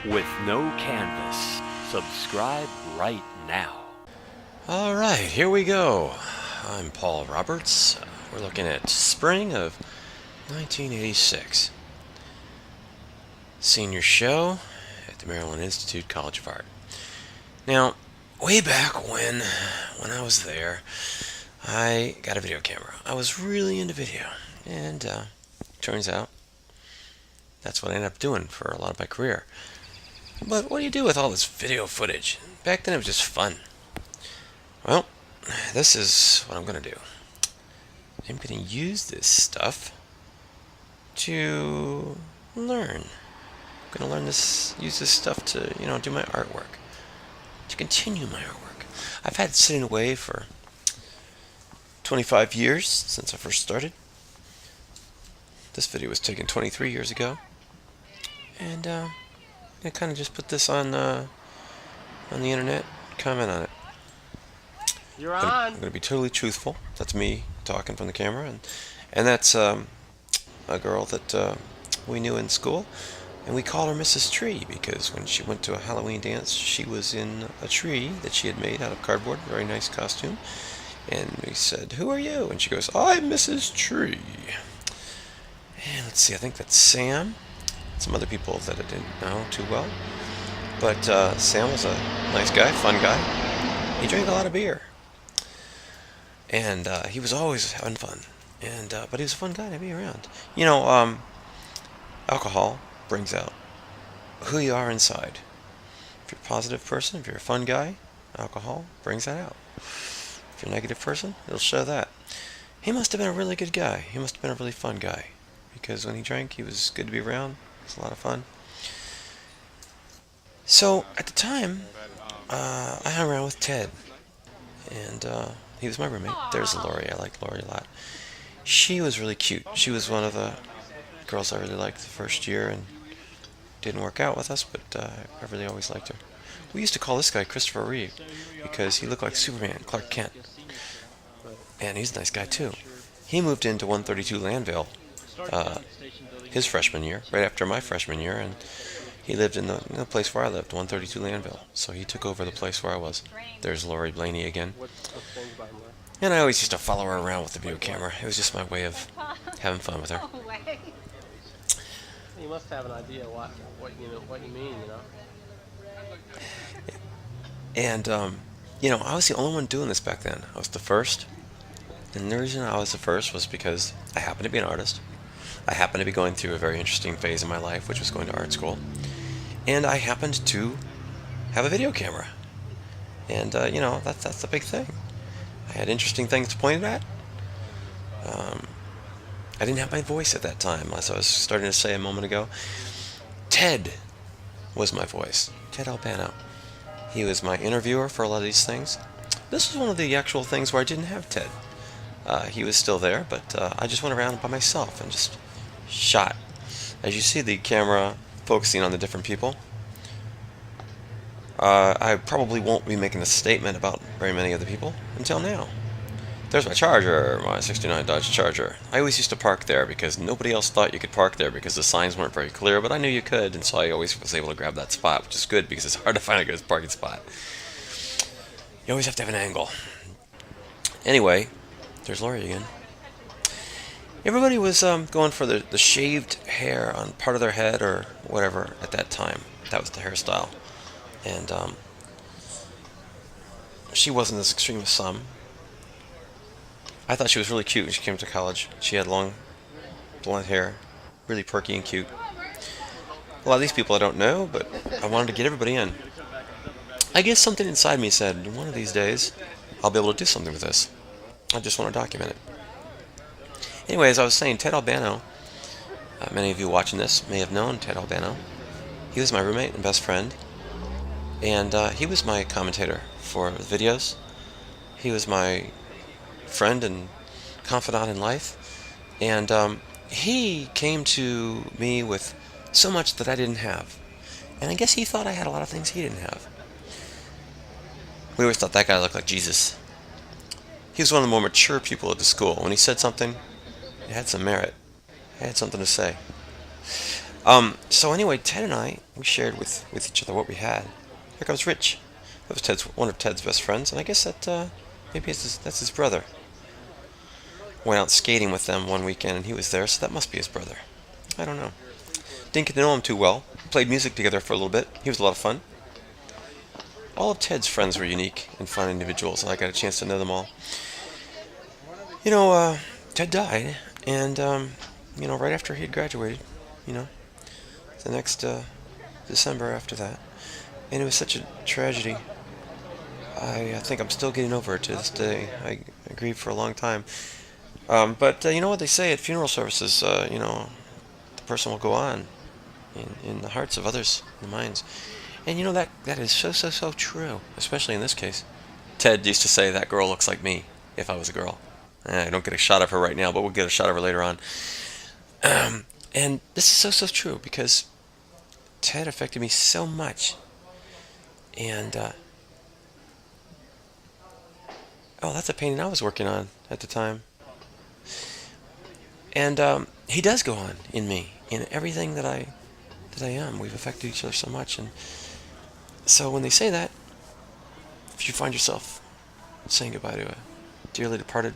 with no canvas. Subscribe right now. All right, here we go. I'm Paul Roberts. We're looking at spring of 1986. Senior show at the Maryland Institute College of Art. Now, way back when I was there, I got a video camera. I was really into video, and turns out that's what I ended up doing for a lot of my career. But what do you do with all this video footage? Back then it was just fun. Well, this is what I'm going to do. I'm going to use this stuff to learn. I'm going to use this stuff to, do my artwork, to continue my artwork. I've had it sitting away for 25 years since I first started. This video was taken 23 years ago, and I kind of just put this on the internet, comment on it. You're on. I'm going to be totally truthful. That's me talking from the camera, and that's a girl that we knew in school, and we called her Mrs. Tree because when she went to a Halloween dance, she was in a tree that she had made out of cardboard, very nice costume, and we said, "Who are you?" And she goes, "I'm Mrs. Tree." And let's see, I think that's Sam, some other people that I didn't know too well, but Sam was a nice guy, fun guy. He drank a lot of beer. And he was always having fun, but he was a fun guy to be around. Alcohol brings out who you are inside. If you're a positive person, if you're a fun guy, alcohol brings that out. If you're a negative person, it'll show that. He must have been a really good guy. He must have been a really fun guy, because when he drank, he was good to be around. It was a lot of fun. So at the time, I hung around with Ted, and he was my roommate. There's Lori. I liked Lori a lot. She was really cute. She was one of the girls I really liked the first year, and didn't work out with us, but I really always liked her. We used to call this guy Christopher Reeve because he looked like Superman, Clark Kent. And he's a nice guy too. He moved into 132 Landville his freshman year, right after my freshman year, and he lived in the place where I lived, 132 Landville. So he took over the place where I was. There's Lori Blaney again. And I always used to follow her around with the video camera. It was just my way of having fun with her. You must have an idea what you mean, And I was the only one doing this back then. I was the first. And the reason I was the first was because I happened to be an artist. I happened to be going through a very interesting phase in my life, which was going to art school. And I happened to have a video camera. And, that's the big thing. I had interesting things to point at. I didn't have my voice at that time, as I was starting to say a moment ago. Ted was my voice. Ted Albano. He was my interviewer for a lot of these things. This was one of the actual things where I didn't have Ted. He was still there, but I just went around by myself and just shot. As you see the camera focusing on the different people, I probably won't be making a statement about very many of the people until now. There's my Charger, my 69 Dodge Charger. I always used to park there because nobody else thought you could park there because the signs weren't very clear, but I knew you could, and so I always was able to grab that spot, which is good because it's hard to find a good parking spot. You always have to have an angle. Anyway, there's Lori again. Everybody was going for the shaved hair on part of their head or whatever at that time. That was the hairstyle. And she wasn't as extreme as some. I thought she was really cute when she came to college. She had long blonde hair, really perky and cute. A lot of these people I don't know, but I wanted to get everybody in. I guess something inside me said, one of these days, I'll be able to do something with this. I just want to document it. Anyway, as I was saying, Ted Albano, many of you watching this may have known Ted Albano. He was my roommate and best friend, and he was my commentator for the videos. He was my friend and confidant in life, and he came to me with so much that I didn't have, and I guess he thought I had a lot of things he didn't have. We always thought that guy looked like Jesus. He was one of the more mature people at the school. When he said something, it had some merit. It had something to say. So anyway, Ted and I, we shared with each other what we had. Here comes Rich. That was one of Ted's best friends, and I guess that maybe that's his brother. Went out skating with them one weekend, and he was there, so that must be his brother. I don't know. Didn't get to know him too well. Played music together for a little bit. He was a lot of fun. All of Ted's friends were unique and fun individuals, and I got a chance to know them all. Ted died, and right after he had graduated, the next December after that, and it was such a tragedy. I think I'm still getting over it to this day. I grieved for a long time. But you know what they say at funeral services, the person will go on in the hearts of others, in the minds. And that is so true, especially in this case. Ted used to say, that girl looks like me, if I was a girl. I don't get a shot of her right now, but we'll get a shot of her later on. And this is so true, because Ted affected me so much. And, that's a painting I was working on at the time. And he does go on in me, in everything that I am. We've affected each other so much, and so when they say that, if you find yourself saying goodbye to a dearly departed,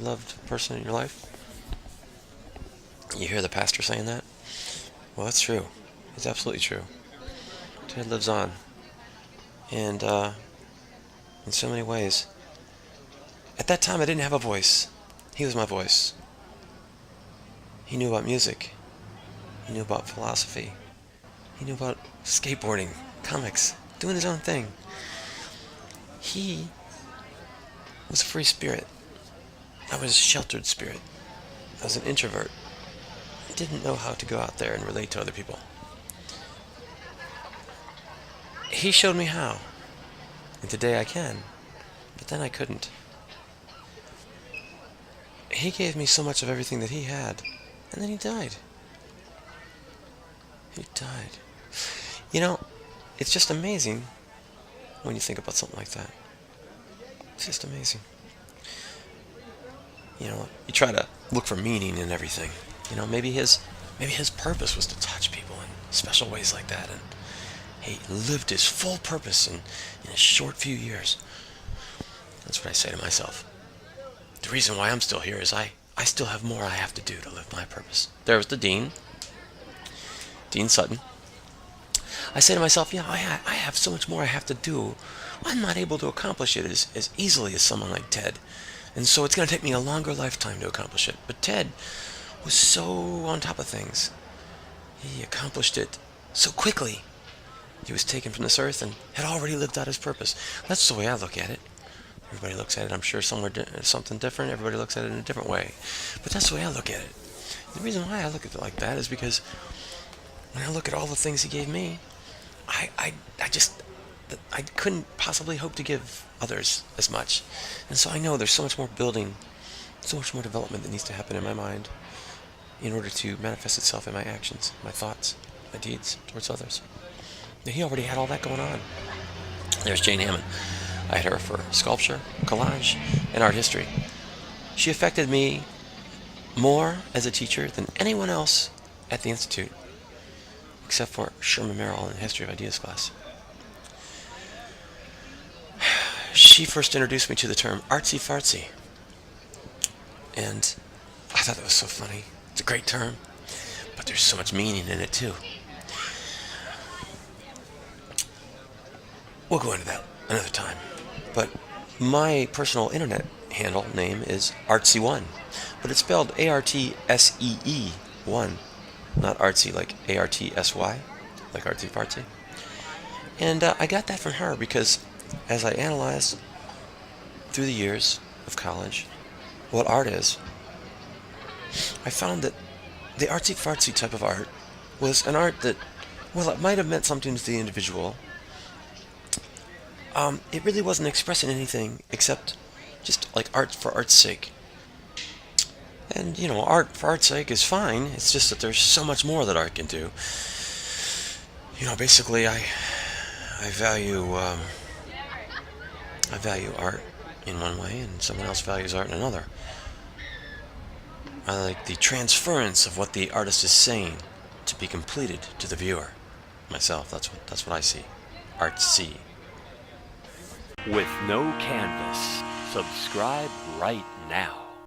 loved person in your life, you hear the pastor saying that, well, that's true. It's absolutely true. Ted lives on, and in so many ways. At that time, I didn't have a voice. He was my voice. He knew about music. He knew about philosophy. He knew about skateboarding, comics, doing his own thing. He was a free spirit. I was a sheltered spirit. I was an introvert. I didn't know how to go out there and relate to other people. He showed me how. And today I can. But then I couldn't. He gave me so much of everything that he had. And then he died. He died. It's just amazing when you think about something like that. It's just amazing. You try to look for meaning in everything. Maybe his purpose was to touch people in special ways like that, and he lived his full purpose in a short few years. That's what I say to myself. The reason why I'm still here is I still have more I have to do to live my purpose. There was the Dean Sutton. I say to myself, I have so much more I have to do. I'm not able to accomplish it as easily as someone like Ted. And so it's going to take me a longer lifetime to accomplish it. But Ted was so on top of things. He accomplished it so quickly. He was taken from this earth and had already lived out his purpose. That's the way I look at it. Everybody looks at it, I'm sure, something different. Everybody looks at it in a different way. But that's the way I look at it. The reason why I look at it like that is because when I look at all the things he gave me, I couldn't possibly hope to give others as much. And so I know there's so much more building, so much more development that needs to happen in my mind in order to manifest itself in my actions, my thoughts, my deeds towards others. Now, he already had all that going on. There's Jane Hammond. I had her for sculpture, collage, and art history. She affected me more as a teacher than anyone else at the Institute, except for Sherman Merrill in the History of Ideas class. She first introduced me to the term artsy-fartsy, and I thought that was so funny. It's a great term, but there's so much meaning in it too. We'll go into that another time. But my personal internet handle name is Artsy1, but it's spelled A-R-T-S-E-E 1, not artsy like A-R-T-S-Y, like artsy fartsy. And I got that from her because as I analyzed through the years of college what art is, I found that the artsy fartsy type of art was an art that, well, it might have meant something to the individual. It really wasn't expressing anything except just like art for art's sake. And, art for art's sake is fine. It's just that there's so much more that art can do. Basically, I value art in one way, and someone else values art in another. I like the transference of what the artist is saying to be completed to the viewer. Myself, that's what I see. Artsy. With no canvas. Subscribe right now.